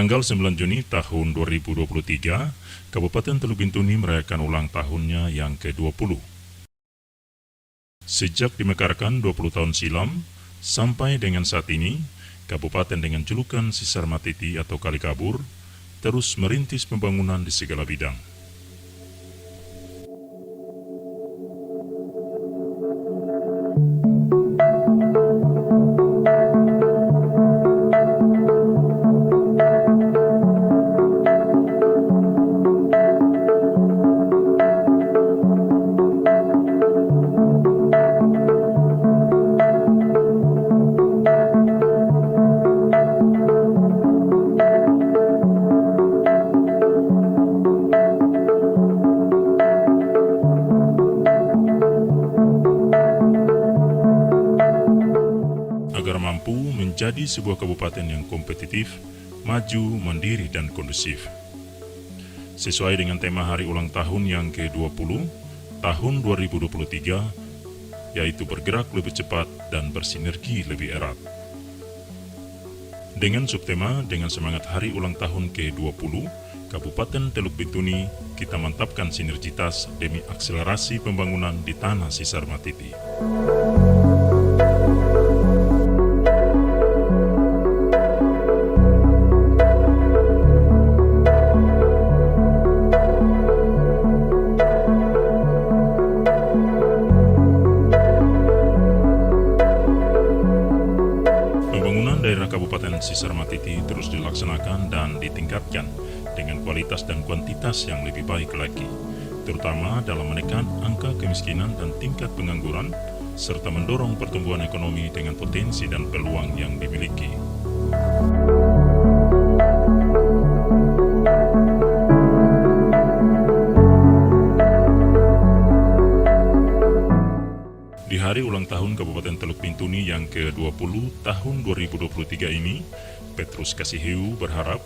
Tanggal 9 Juni tahun 2023, Kabupaten Teluk Bintuni merayakan ulang tahunnya yang ke-20. Sejak dimekarkan 20 tahun silam, sampai dengan saat ini, Kabupaten dengan julukan Sisar Matiti atau Kali Kabur terus merintis pembangunan di segala bidang. Agar mampu menjadi sebuah kabupaten yang kompetitif, maju, mandiri, dan kondusif. Sesuai dengan tema hari ulang tahun yang ke-20, tahun 2023, yaitu bergerak lebih cepat dan bersinergi lebih erat. Dengan subtema, dengan semangat hari ulang tahun ke-20, Kabupaten Teluk Bintuni, kita mantapkan sinergitas demi akselerasi pembangunan di tanah Sisar Matiti. Daerah Kabupaten Sisar Matiti terus dilaksanakan dan ditingkatkan dengan kualitas dan kuantitas yang lebih baik lagi, terutama dalam menekan angka kemiskinan dan tingkat pengangguran, serta mendorong pertumbuhan ekonomi dengan potensi dan peluang yang dimiliki. Di hari ulang tahun Kabupaten Teluk Bintuni yang ke-20 tahun 2023 ini, Petrus Kasiheu berharap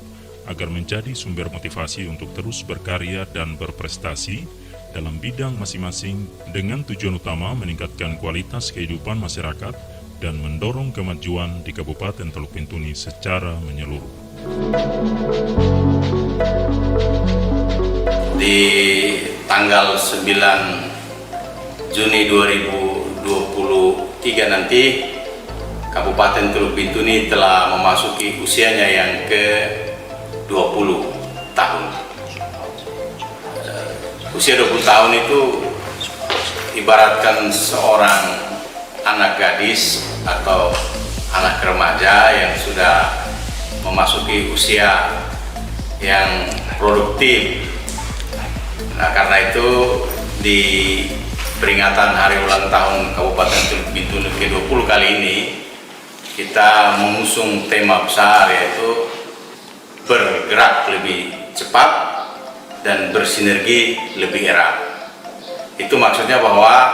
agar menjadi sumber motivasi untuk terus berkarya dan berprestasi dalam bidang masing-masing dengan tujuan utama meningkatkan kualitas kehidupan masyarakat dan mendorong kemajuan di Kabupaten Teluk Bintuni secara menyeluruh. Di tanggal 9 Juni 2023 nanti, Kabupaten Teluk Bintuni telah memasuki usianya yang ke-20 tahun. Usia 20 tahun itu ibaratkan seorang anak gadis atau anak remaja yang sudah memasuki usia yang produktif. Nah, karena itu di peringatan hari ulang tahun Kabupaten Teluk Bintuni ke-20 kali ini, kita mengusung tema besar yaitu bergerak lebih cepat dan bersinergi lebih erat. Itu maksudnya bahwa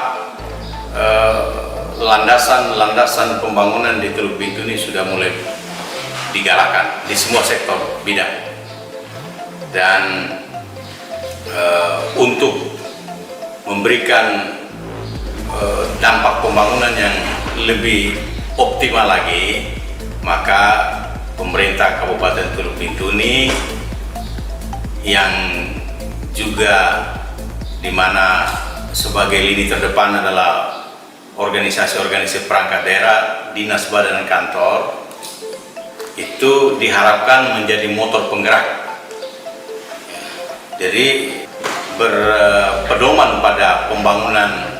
landasan pembangunan di Teluk Bintuni sudah mulai digalakkan di semua sektor bidang. Dan untuk memberikan dampak pembangunan yang lebih optimal lagi, maka pemerintah Kabupaten Teluk Bintuni yang juga dimana sebagai lini terdepan adalah organisasi-organisasi perangkat daerah, dinas, badan, dan kantor, itu diharapkan menjadi motor penggerak. Jadi berpedoman pada pembangunan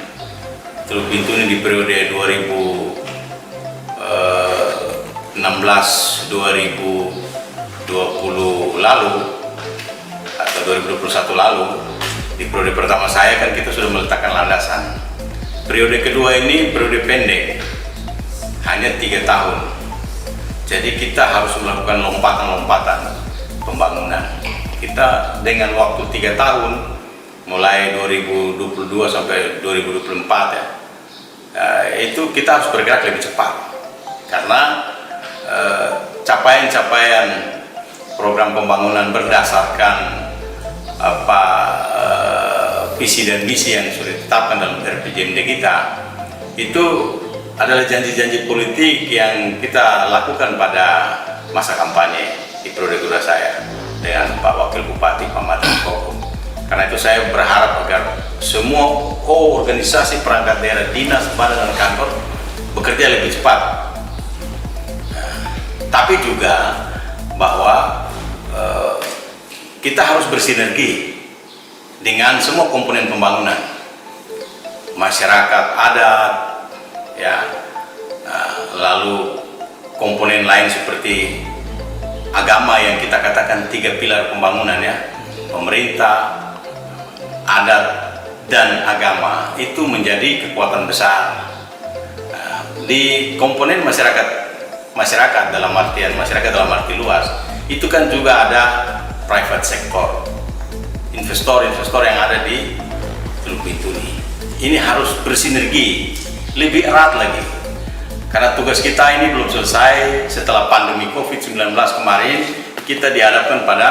Teluk Bintuni di periode 2016-2020 lalu atau 2021 lalu. Di periode pertama saya kan kita sudah meletakkan landasan. Periode kedua ini periode pendek, hanya 3 tahun. Jadi kita harus melakukan lompatan-lompatan pembangunan. Kita dengan waktu 3 tahun, mulai 2022 sampai 2024 ya, itu kita harus bergerak lebih cepat, karena capaian-capaian program pembangunan berdasarkan visi dan misi yang sudah ditetapkan dalam RPJMD kita itu adalah janji-janji politik yang kita lakukan pada masa kampanye. di periode kedua saya dengan Pak Wakil Bupati Pak Matan Koko. Karena itu saya berharap agar semua organisasi perangkat daerah, dinas, badan dan kantor bekerja lebih cepat. Tapi juga bahwa kita harus bersinergi dengan semua komponen pembangunan, masyarakat adat, ya, lalu komponen lain seperti agama yang kita katakan 3 pilar pembangunan, ya, pemerintah, adat, dan agama itu menjadi kekuatan besar. Di komponen masyarakat dalam arti luas itu kan juga ada private sector, investor yang ada di Teluk Bintuni. Ini harus bersinergi lebih erat lagi, karena tugas kita ini belum selesai. Setelah pandemi COVID-19 kemarin, kita dihadapkan pada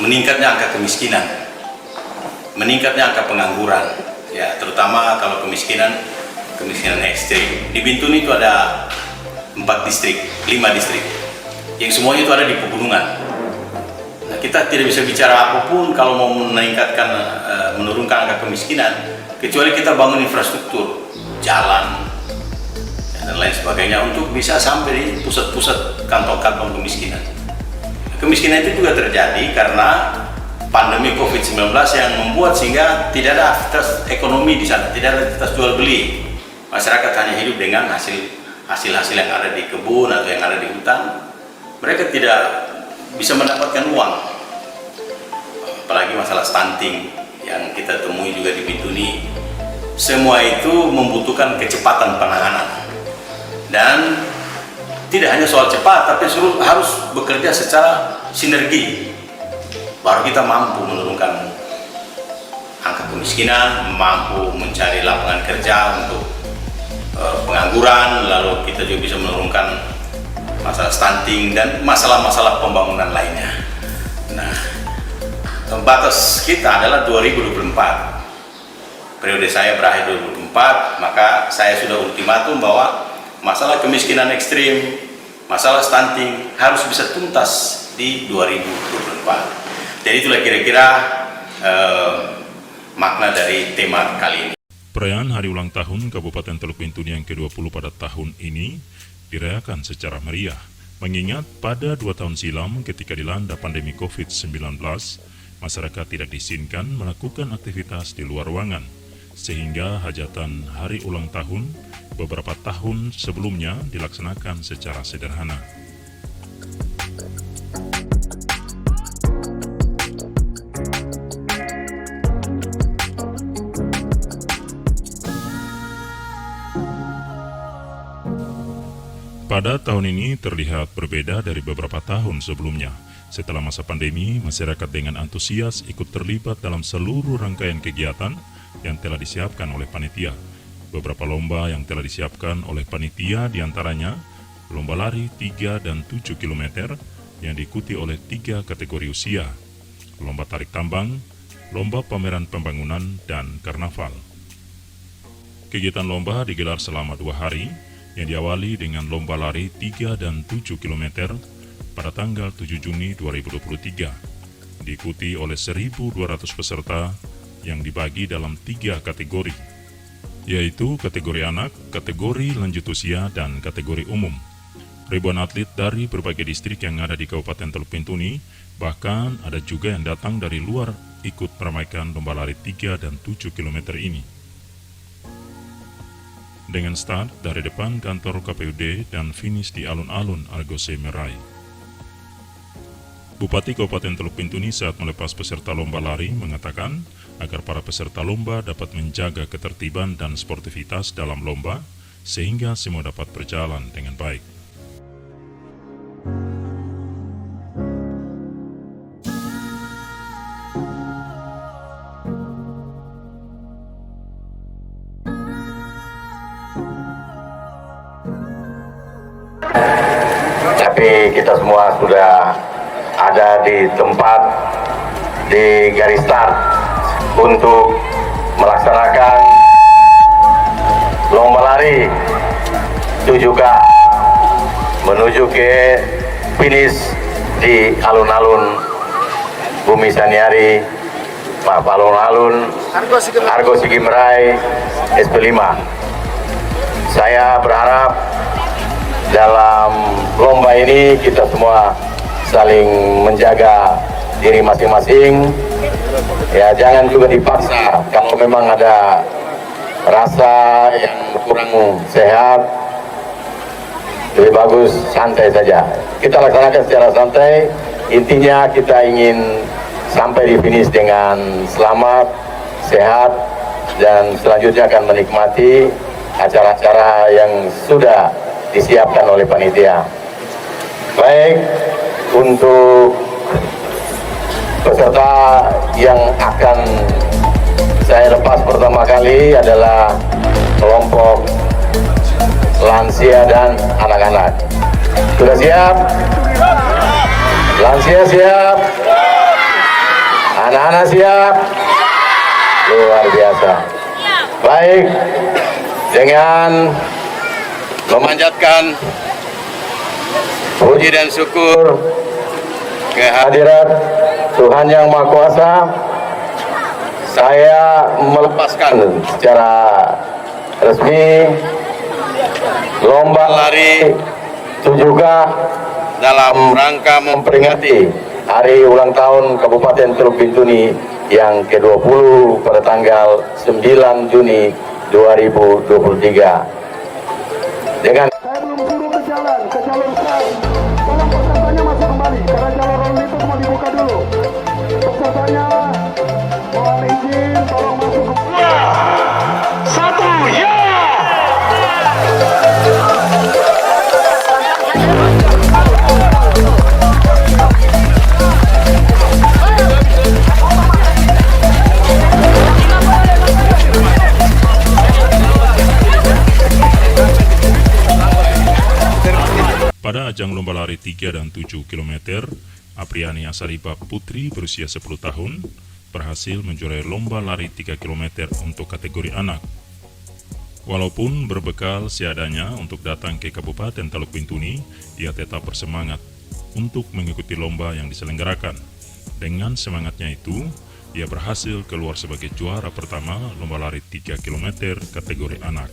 meningkatnya angka kemiskinan, meningkatnya angka pengangguran, ya, terutama kalau kemiskinan ekstrim. Di Bintuni itu ada 5 distrik yang semuanya itu ada di pegunungan. Nah, kita tidak bisa bicara apapun kalau mau menurunkan angka kemiskinan, kecuali kita bangun infrastruktur, jalan, dan lain sebagainya untuk bisa sampai di pusat-pusat kantong-kantong kemiskinan. Kemiskinan itu juga terjadi karena pandemi COVID-19 yang membuat sehingga tidak ada aktivitas ekonomi di sana, tidak ada aktivitas jual beli. Masyarakat hanya hidup dengan hasil-hasil yang ada di kebun atau yang ada di hutan. Mereka tidak bisa mendapatkan uang. Apalagi masalah stunting yang kita temui juga di Bintuni. Semua itu membutuhkan kecepatan penanganan. Dan tidak hanya soal cepat, tapi harus bekerja secara sinergi. Baru kita mampu menurunkan angka kemiskinan, mampu mencari lapangan kerja untuk pengangguran, lalu kita juga bisa menurunkan masalah stunting dan masalah-masalah pembangunan lainnya. Nah, batas kita adalah 2024. Periode saya berakhir 2024, maka saya sudah ultimatum bahwa masalah kemiskinan ekstrim, masalah stunting harus bisa tuntas di 2024. Jadi itulah kira-kira makna dari tema kali ini. Perayaan Hari Ulang Tahun Kabupaten Teluk Bintuni yang ke-20 pada tahun ini dirayakan secara meriah, mengingat pada 2 tahun silam ketika dilanda pandemi COVID-19, masyarakat tidak diizinkan melakukan aktivitas di luar ruangan, sehingga hajatan Hari Ulang Tahun beberapa tahun sebelumnya dilaksanakan secara sederhana. Pada tahun ini terlihat berbeda dari beberapa tahun sebelumnya. Setelah masa pandemi, masyarakat dengan antusias ikut terlibat dalam seluruh rangkaian kegiatan yang telah disiapkan oleh panitia. Beberapa lomba yang telah disiapkan oleh panitia diantaranya lomba lari 3 dan 7 km yang diikuti oleh 3 kategori usia, lomba tarik tambang, lomba pameran pembangunan, dan karnaval. Kegiatan lomba digelar selama 2 hari, yang diawali dengan lomba lari 3 dan 7 km pada tanggal 7 Juni 2023, diikuti oleh 1.200 peserta yang dibagi dalam 3 kategori, yaitu kategori anak, kategori lanjut usia, dan kategori umum. Ribuan atlet dari berbagai distrik yang ada di Kabupaten Teluk Bintuni, bahkan ada juga yang datang dari luar ikut meramaikan lomba lari 3 dan 7 km ini. Dengan start dari depan kantor KPUD dan finish di alun-alun Argose Merai. Bupati Kabupaten Teluk Bintuni saat melepas peserta lomba lari mengatakan agar para peserta lomba dapat menjaga ketertiban dan sportivitas dalam lomba sehingga semua dapat berjalan dengan baik. Tapi kita semua sudah ada di tempat, di garis start untuk melaksanakan lomba lari 7K menuju ke finish di alun-alun Bumi Saniari, alun-alun Argo Sigi Merai SP5. Saya berharap dalam lomba ini kita semua saling menjaga diri masing-masing. Ya, jangan juga dipaksa. Kalau memang ada rasa yang kurang sehat, lebih bagus santai saja. Kita laksanakan secara santai. Intinya kita ingin sampai di finish dengan selamat, sehat, dan selanjutnya akan menikmati acara-acara yang sudah disiapkan oleh panitia. Baik, untuk peserta yang akan saya lepas pertama kali adalah kelompok lansia dan anak-anak. Sudah siap? Lansia siap? Anak-anak siap? Luar biasa. Baik, dengan memanjatkan puji dan syukur kehadirat Tuhan Yang Maha Kuasa, saya melepaskan secara resmi lomba lari 7K dalam rangka memperingati hari ulang tahun Kabupaten Teluk Bintuni yang ke-20 pada tanggal 9 Juni 2023. Dengan Saya belum suruh ke jalur besar. Tolong pesertanya masuk kembali karena jalur lalu lintas mau dibuka dulu. Pesertanya mohon izin tolong masuk kembali. Satu, ya! Pada ajang lomba lari 3 dan 7 km, Apriani Asariba Putri berusia 10 tahun berhasil menjuarai lomba lari 3 km untuk kategori anak. Walaupun berbekal seadanya untuk datang ke Kabupaten Teluk Bintuni, ia tetap bersemangat untuk mengikuti lomba yang diselenggarakan. Dengan semangatnya itu, ia berhasil keluar sebagai juara pertama lomba lari 3 km kategori anak.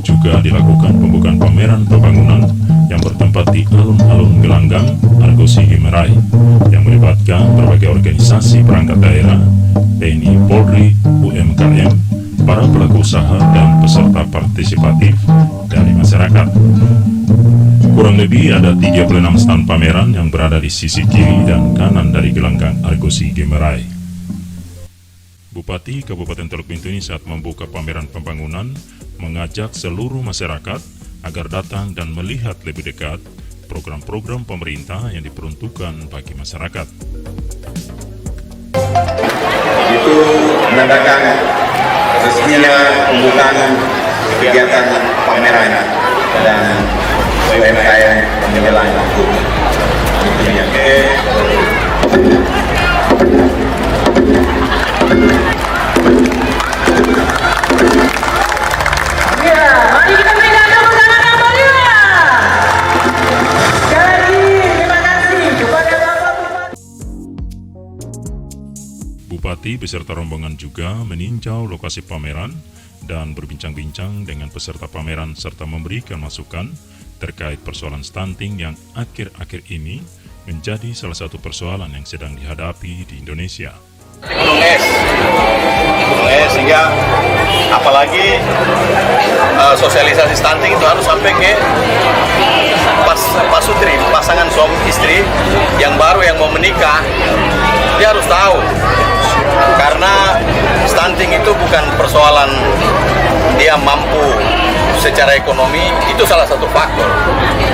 Juga dilakukan pembukaan pameran pembangunan yang bertempat di alun-alun Gelanggang, Argo Sigi Merai, yang melibatkan berbagai organisasi perangkat daerah, TNI, Polri, UMKM, para pelaku usaha, dan peserta partisipatif dari masyarakat. Kurang lebih ada 36 stand pameran yang berada di sisi kiri dan kanan dari Gelanggang Argo Sigi Merai. Bupati Kabupaten Teluk Bintuni saat membuka pameran pembangunan mengajak seluruh masyarakat agar datang dan melihat lebih dekat program-program pemerintah yang diperuntukkan bagi masyarakat. Itu menandakan resminya pembukaan kegiatan pameran dan UMKM menjelang Bupati beserta rombongan juga meninjau lokasi pameran dan berbincang-bincang dengan peserta pameran serta memberikan masukan terkait persoalan stunting yang akhir-akhir ini menjadi salah satu persoalan yang sedang dihadapi di Indonesia. Gunung es sehingga apalagi sosialisasi stunting itu harus sampai ke pasutri, pasangan suami istri yang baru yang mau menikah, dia harus tahu karena stunting itu bukan persoalan dia mampu secara ekonomi itu salah satu faktor.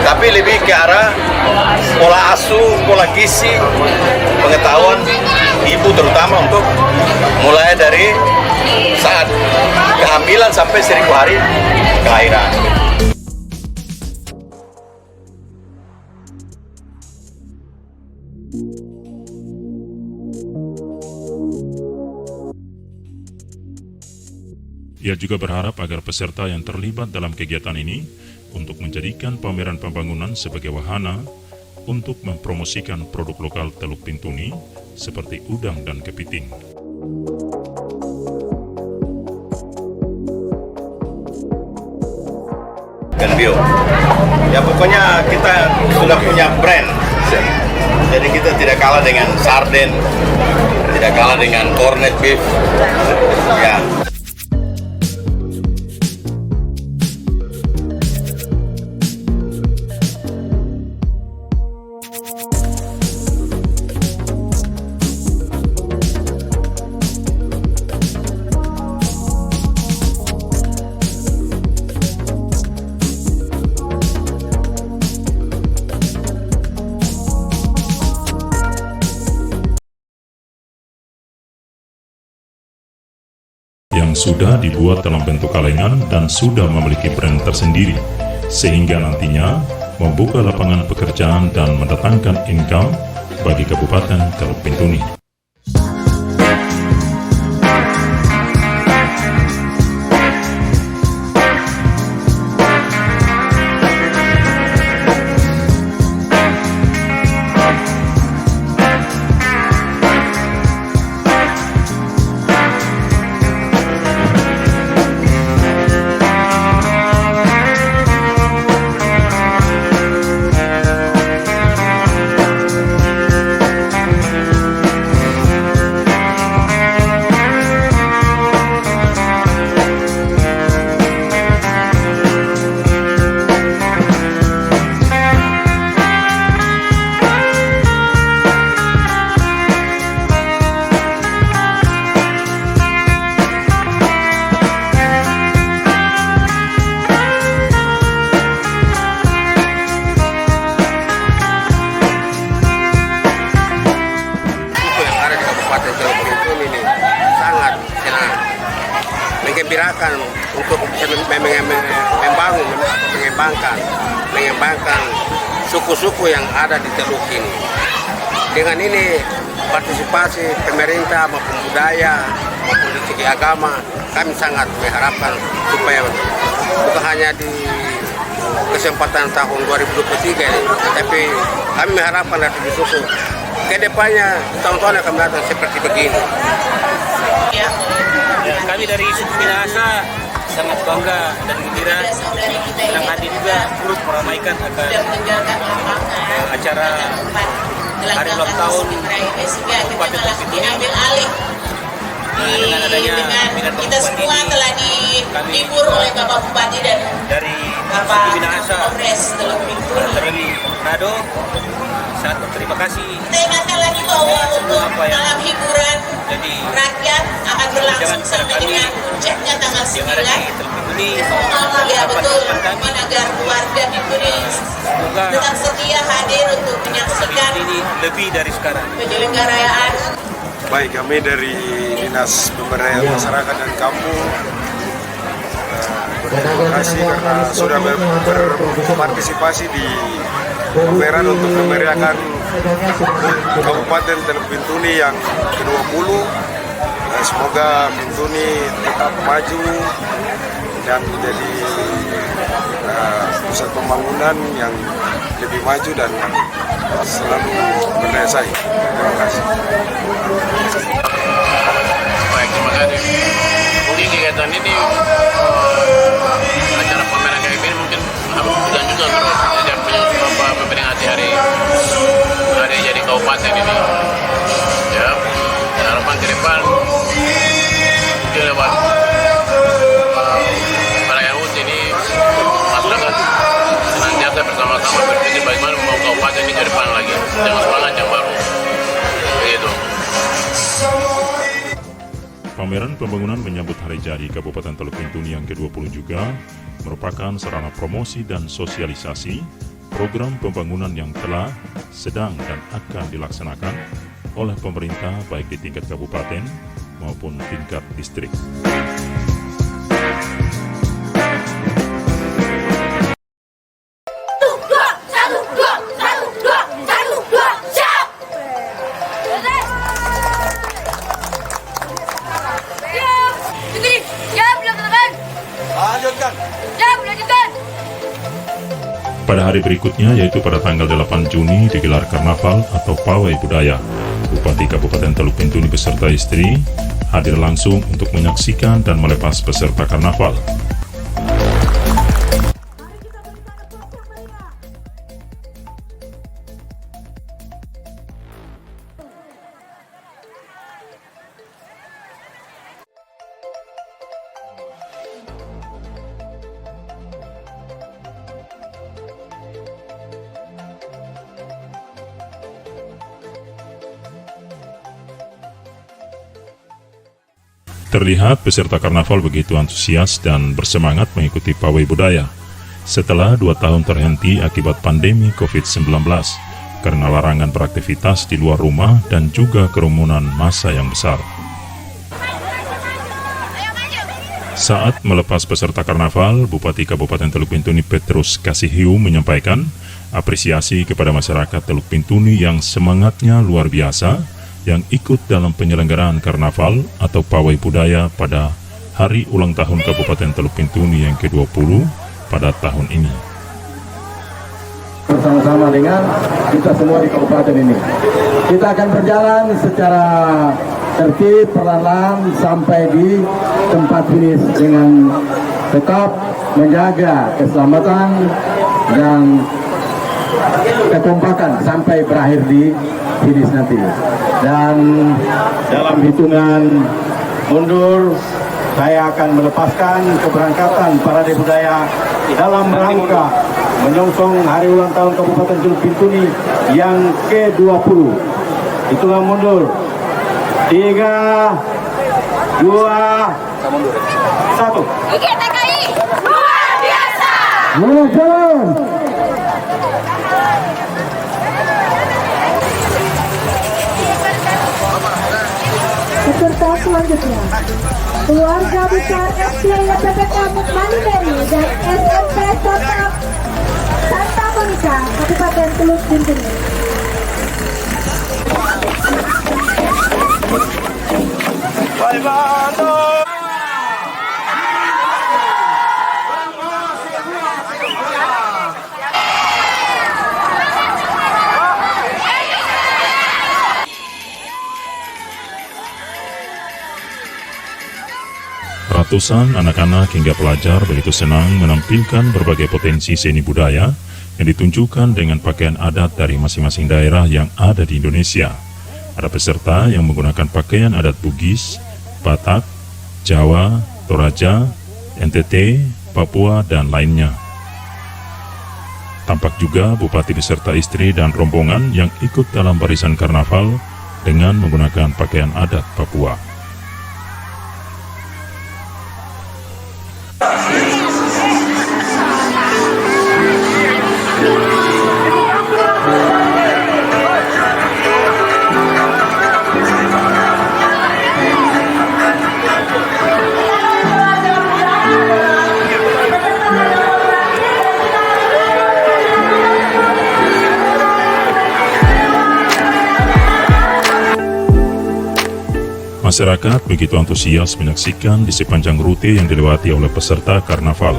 Tapi lebih ke arah pola asuh, pola gizi, pengetahuan ibu terutama untuk mulai dari saat kehamilan sampai 1000 hari kelahiran. Ia juga berharap agar peserta yang terlibat dalam kegiatan ini untuk menjadikan pameran pembangunan sebagai wahana untuk mempromosikan produk lokal Teluk Bintuni seperti udang dan kepiting. Dan bio. Ya pokoknya kita sudah punya brand. Jadi kita tidak kalah dengan sarden, tidak kalah dengan corned beef. Ya. Yang sudah dibuat dalam bentuk kalengan dan sudah memiliki brand tersendiri, sehingga nantinya membuka lapangan pekerjaan dan mendatangkan income bagi Kabupaten Teluk Bintuni. Menggembirakan untuk mengembangkan suku-suku yang ada di Teluk ini. Dengan ini partisipasi pemerintah maupun budaya maupun dari segi agama, kami sangat mengharapkan supaya bukan hanya di kesempatan tahun 2023 ini, tapi kami mengharapkan dari suku ke depannya tahun-tahun akan datang seperti begini. Ya, kami dari suku Minahasa sangat bangga dan gembira senang hadir juga turut meramaikan akan acara hari ulang tahun Kabupaten Teluk Bintuni. Dengan adanya minat kita semua telah dihibur oleh Bapak Bupati dan dari Bapak suku Minahasa terlebih Nado, sangat berterima kasih. Kita ingatkan lagi bahwa untuk malam hiburan rakyat akan berlangsung sampai dengan puncaknya tanggal 9. Ya betul, agar warga Bintuni tetap setia hadir untuk menyaksikan ini lebih dari sekarang penyelenggaraan. Baik, kami dari Dinas Pemberdayaan Masyarakat dan Kampung berterima kasih karena sudah berpartisipasi di pameran untuk memeriahkan Kabupaten Teluk Bintuni yang ke-20. Semoga Bintuni tetap maju dan menjadi pusat pembangunan yang lebih maju dan selalu berdaya saing. Terima kasih. Baik, terima kasih. Mungkin kegiatan ini acara pameran kayak gini mungkin harus dilanjutkan terus sejak memperingati hari jadi kabupaten ini. Ya, dan harapan ke depan mungkin lewat perayaan HUT ini masyarakat senantiasa bersama-sama berpikir bagaimana membawa kabupaten ini ke depan lagi dengan semangat yang baru. Begitu. Pameran pembangunan menyambut hari jadi Kabupaten Teluk Bintuni yang ke-20 juga merupakan sarana promosi dan sosialisasi program pembangunan yang telah, sedang, dan akan dilaksanakan oleh pemerintah baik di tingkat kabupaten maupun tingkat distrik. Pada hari berikutnya, yaitu pada tanggal 8 Juni, digelar karnaval atau pawai budaya. Bupati Kabupaten Teluk Bintuni beserta istri hadir langsung untuk menyaksikan dan melepas peserta karnaval. Terlihat peserta karnaval begitu antusias dan bersemangat mengikuti pawai budaya setelah 2 tahun terhenti akibat pandemi COVID-19 karena larangan beraktivitas di luar rumah dan juga kerumunan massa yang besar. Saat melepas peserta karnaval, Bupati Kabupaten Teluk Bintuni Petrus Kasihiu menyampaikan apresiasi kepada masyarakat Teluk Bintuni yang semangatnya luar biasa yang ikut dalam penyelenggaraan karnaval atau pawai budaya pada hari ulang tahun Kabupaten Teluk Bintuni yang ke-20 pada tahun ini. Bersama-sama dengan kita semua di kabupaten ini, kita akan berjalan secara tertib, perlahan sampai di tempat finish dengan tetap menjaga keselamatan dan kekompakan sampai berakhir di finish nanti. Dan dalam hitungan mundur, saya akan melepaskan keberangkatan parade budaya dalam rangka menyongsong hari ulang tahun Kabupaten Teluk Bintuni yang ke-20. Hitungan mundur 3, 2, 1. Oke, TKI luar biasa. Peserta selanjutnya, keluarga besar SDIP PPK Mukmani Beri dan SMP Sotap Santa Monica, Kabupaten Teluk Bintuni. Ratusan anak-anak hingga pelajar begitu senang menampilkan berbagai potensi seni budaya yang ditunjukkan dengan pakaian adat dari masing-masing daerah yang ada di Indonesia. Ada peserta yang menggunakan pakaian adat Bugis, Batak, Jawa, Toraja, NTT, Papua, dan lainnya. Tampak juga bupati beserta istri dan rombongan yang ikut dalam barisan karnaval dengan menggunakan pakaian adat Papua. Masyarakat begitu antusias menyaksikan di sepanjang rute yang dilewati oleh peserta karnaval.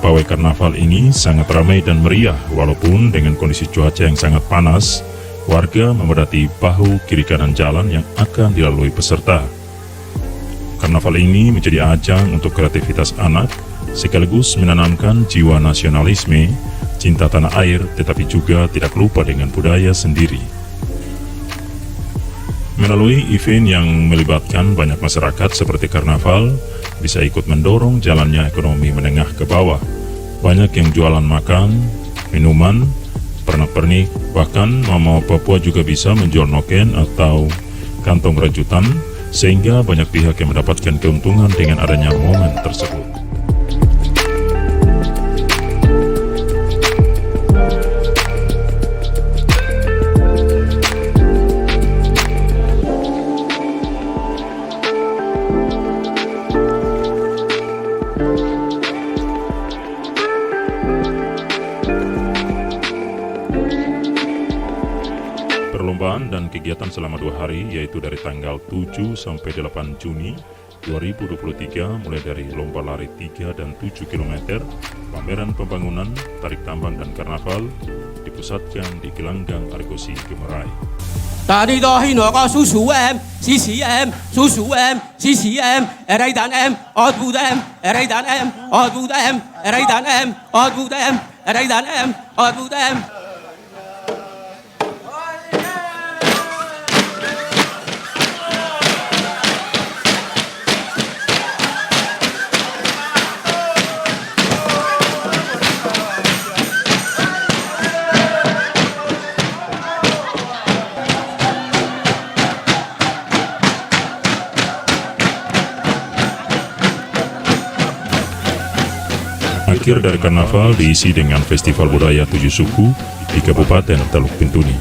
Pawai karnaval ini sangat ramai dan meriah walaupun dengan kondisi cuaca yang sangat panas, warga memadati bahu kiri kanan jalan yang akan dilalui peserta. Karnaval ini menjadi ajang untuk kreativitas anak sekaligus menanamkan jiwa nasionalisme, cinta tanah air, tetapi juga tidak lupa dengan budaya sendiri. Melalui event yang melibatkan banyak masyarakat seperti karnaval, bisa ikut mendorong jalannya ekonomi menengah ke bawah. Banyak yang jualan makan, minuman, pernak-pernik, bahkan Mama Papua juga bisa menjual noken atau kantong rajutan sehingga banyak pihak yang mendapatkan keuntungan dengan adanya momen tersebut. Perlombaan dan kegiatan selama 2 hari, yaitu dari tanggal 7 sampai 8 Juni 2023, mulai dari lomba lari 3 dan 7 km, pameran pembangunan, tarik tambang dan karnaval, dipusatkan di Gelanggang Argosi Gemerai. Tadi dohin ko susuem, CCM, susuem, CCM, eray dan em, odbudem, eray dan em, odbudem, eray dan em, odbudem, eray dan em, odbudem. Akhir dari karnaval diisi dengan festival budaya 7 suku di Kabupaten Teluk Bintuni.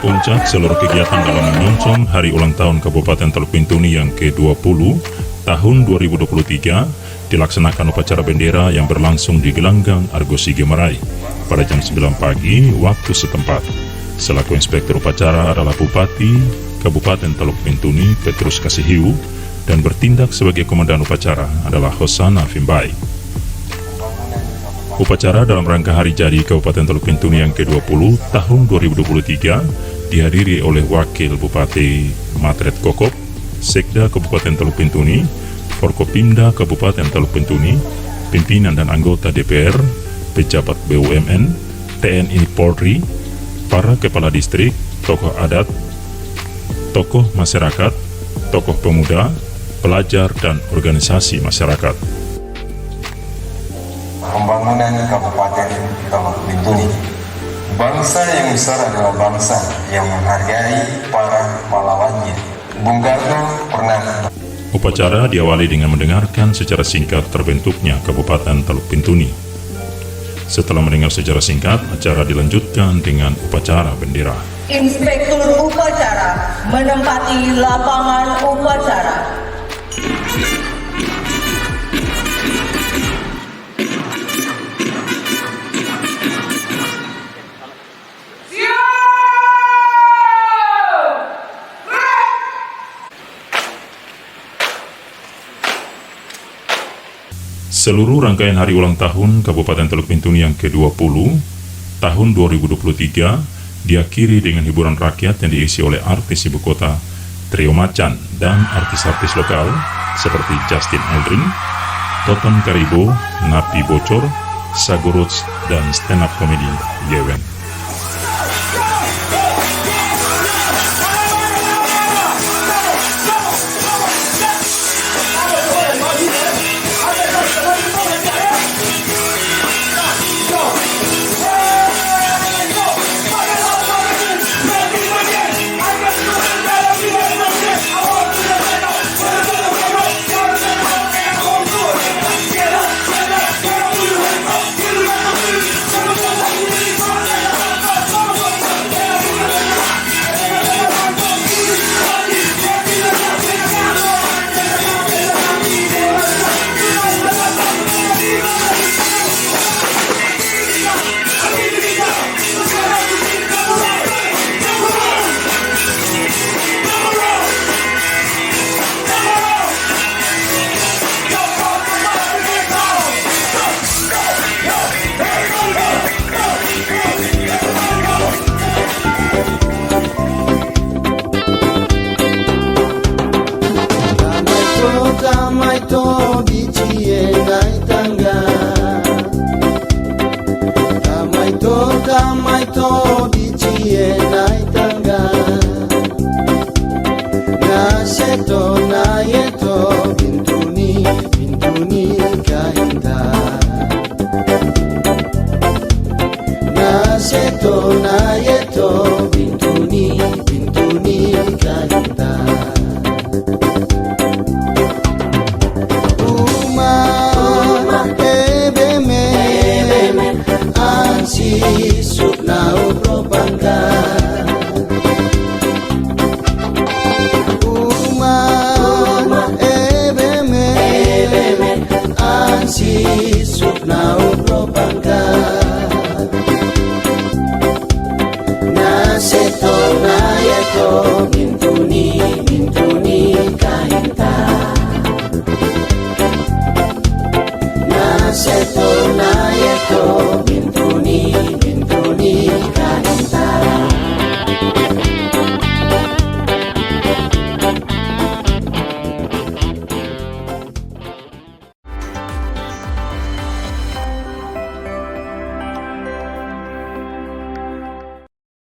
Puncak seluruh kegiatan dalam menyongsong Hari Ulang Tahun Kabupaten Teluk Bintuni yang ke-20 tahun 2023 dilaksanakan upacara bendera yang berlangsung di Gelanggang Argosi Gemerai pada jam 9 pagi waktu setempat. Selaku inspektur upacara adalah Bupati Kabupaten Teluk Bintuni Petrus Kasihiu, dan bertindak sebagai komandan upacara adalah Hosana Fimbai. Upacara dalam rangka hari jadi Kabupaten Teluk Bintuni yang ke-20 tahun 2023 dihadiri oleh Wakil Bupati Matret Kokop, Sekda Kabupaten Teluk Bintuni, Forkopimda Kabupaten Teluk Bintuni, pimpinan dan anggota DPR, pejabat BUMN, TNI Polri, para kepala distrik, tokoh adat, tokoh masyarakat, tokoh pemuda, pelajar, dan organisasi masyarakat. Pembangunan Kabupaten Teluk Bintuni. Bangsa yang besar adalah bangsa yang menghargai para pahlawannya. Bung Karno pernah. Upacara diawali dengan mendengarkan secara singkat terbentuknya Kabupaten Teluk Bintuni. Setelah mendengar secara singkat, acara dilanjutkan dengan upacara bendera. Inspektur upacara menempati lapangan upacara. Seluruh rangkaian hari ulang tahun Kabupaten Teluk Bintuni yang ke-20 tahun 2023 diakhiri dengan hiburan rakyat yang diisi oleh artis ibu kota, Trio Macan, dan artis-artis lokal seperti Justin Aldrin, Toton Karibo, Napi Bocor, Saguruts, dan stand-up komedi Yewen. na yeto bintuni kahita Uma ebeme ansi suknau propangka Uma ebeme ansi suknau propangka Naseto na yeto bintuni kahita Naseto na yeto